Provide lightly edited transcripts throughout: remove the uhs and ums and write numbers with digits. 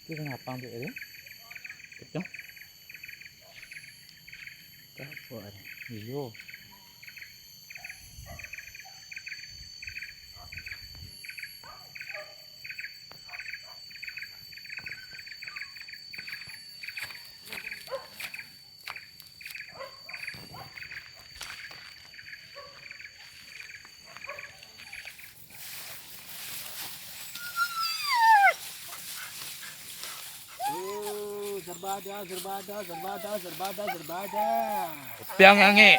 Kita ngapang tu ni. Betul. Tak buat. Iyo. Zerbada. Piang yangi.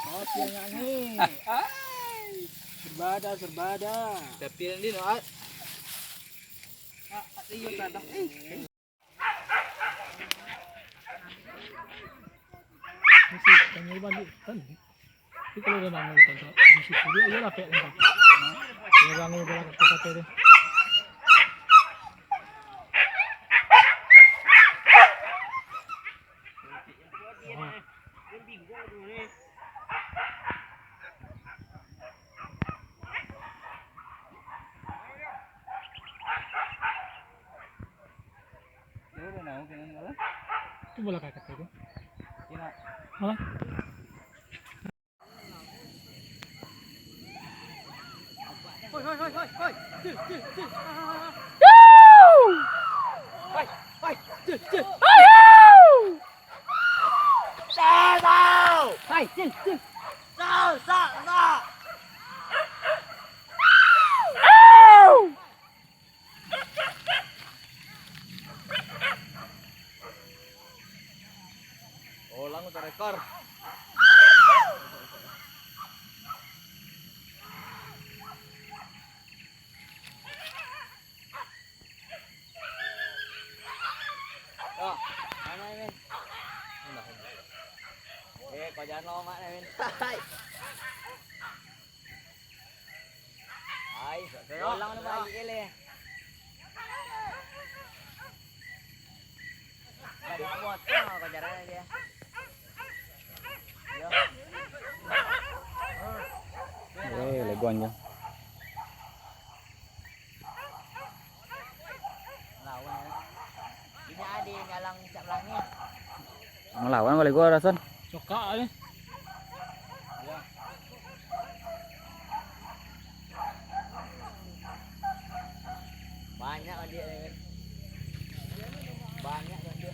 Oh, piang yangi. Zerbada. Tapi ni nak. Iyo tadak. Mesti tanya balik kan. Tapi kalau dah bangun kan, di situ dia ialah pek nampak. Dia bangun dalam kata dia. Tu bola kata dia. Ha? Hoi. Cil. Hai, cil. Sa. Oh, lang untuk rekor. Oh, mana ini? Kau jangan lama ni. Hai, ulang tu balik le. Dah dipotong kau jalan dia. Legon je. Lawan. Ini ada ngalang cap langit. Ngelawan kali gua rasan. Cokak ni. Ya. Banyak dia ni. Banyak dia.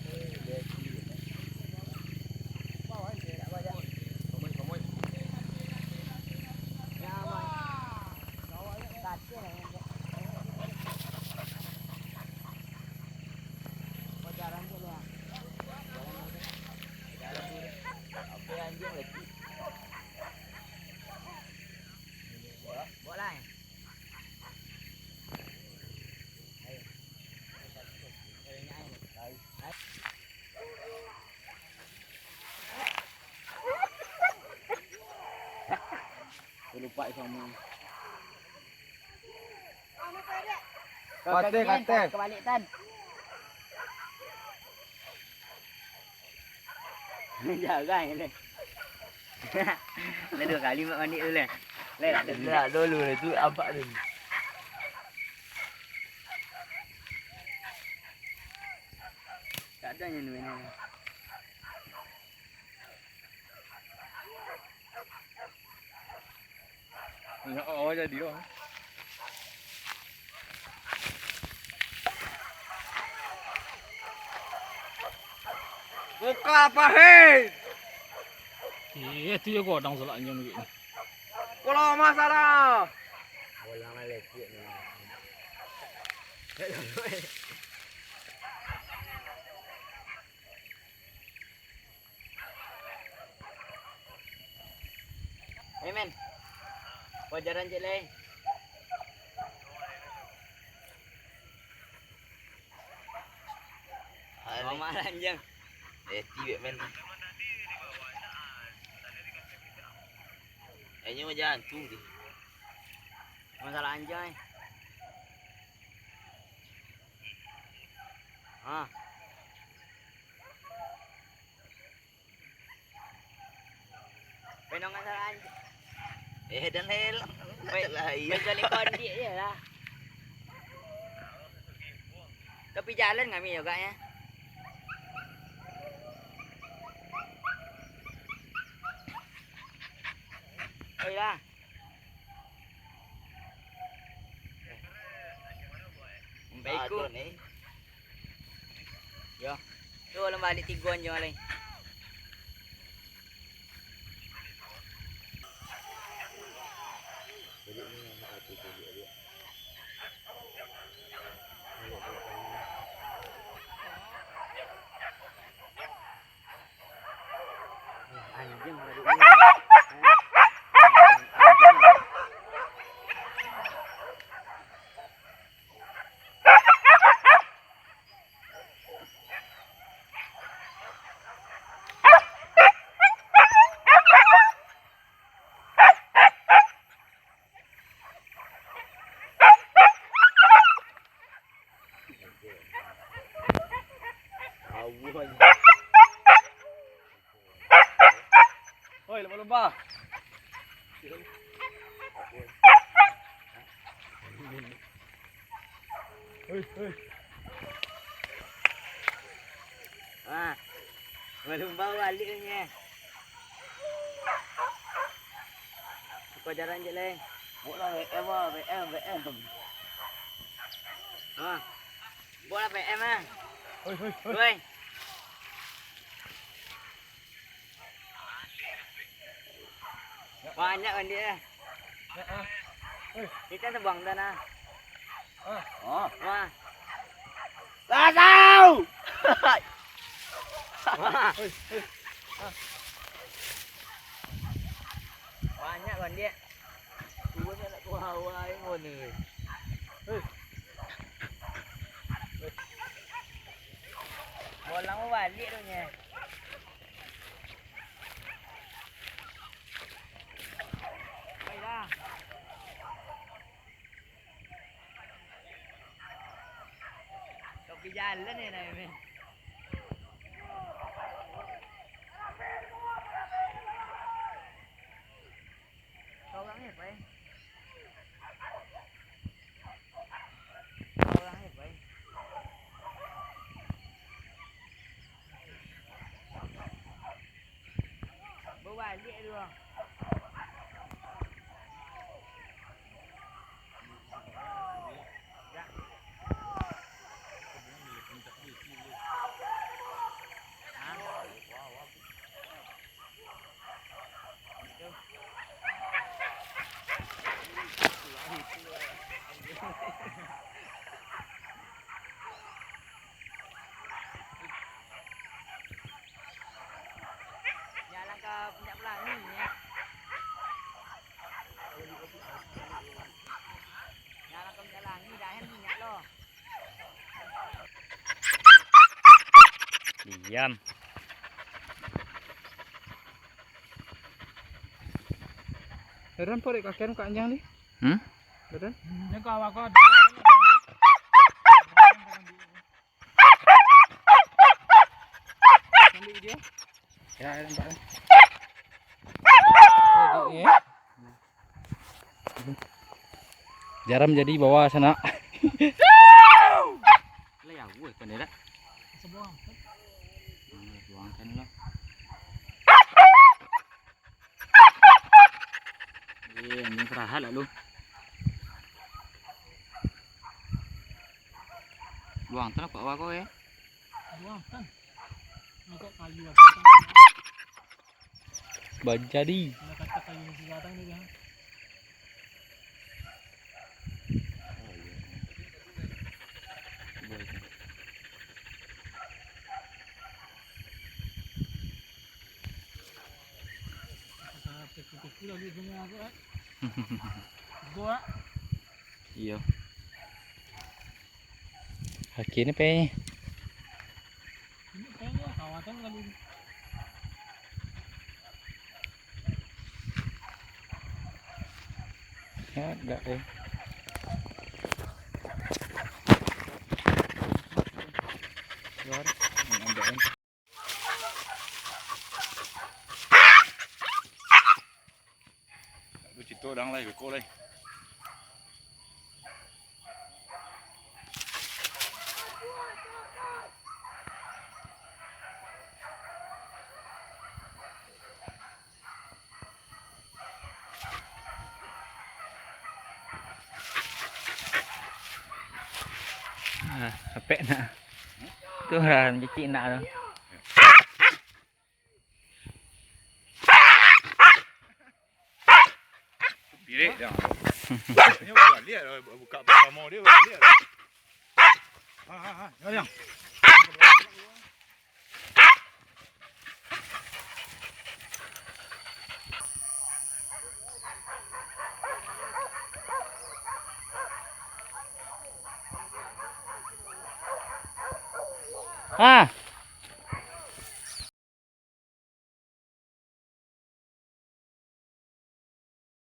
Lupa sama. Kate. Kebalik Tan. Jaga ni. Dah 2 kali mak mandi dulu. Dah dulu tu abak tu. Tak ada yang ni. Oh jadi oh. Buka apa hei? Tu je kau dang selak nyam ni. Kalau masalah. Bolang lekit ni. Hey men. Wajaran je leh. Mama anjing. Tibet men. Ini mah jantung dia. Masalah anjay. Ah. Penong masalah anjay. Dan hel. Baiklah iya. Kali kondi je lah. Tepi jalan kami juga ya. Oi lah. Baikku. Yo. Tu orang balik tiguan je lain. Anjing balik ni. Oi, lumba-lumba. Hei. Ah. Lumba balik ni. Kau jalan je lain. Bola VM. Ha. Bola PM ah. Hei. Oi. Banyak kan dia. Kita terbang dah nah. Oh. Wah. Tahu. Wah. Banyak kan dia. Dua ni nak kau hawa ingon ni. Bola mau balik tu nya. Baiklah. Topi jalan ni nak ni. Orang ni apa? Orang ni apa? Balik tu. Ya. Jalan ke Puncak Pelangi ya. Jalan ke Puncak Pelangi dah minyak loh. Diam. Heran po rek kakek kak anjang ni. Heran. Yang kau awak kau. Ambil video. Ya, nampak. Jaram jadi bawa sana. Lah ya, gue kan dah. Sebuah. Buangkan lah. Anjing kerahat lah lu. Buang tu nak bawa kau ya. Buang kan. Agak kayu apa? Jadi. Nak kata kayu ni datang ni dah. Kuku lagi semua aku eh. Gua. Iya. Kaki ni pe. Ini kayaknya kawasan kali. Ya, enggak eh. Luar, ada kan. Cito đang lay với cô đây. Apek nak. Tu lah cicik nak tu. Birik dah. Ini bukan lihat buka bersama dia bukan lihat. Jangan. Ah,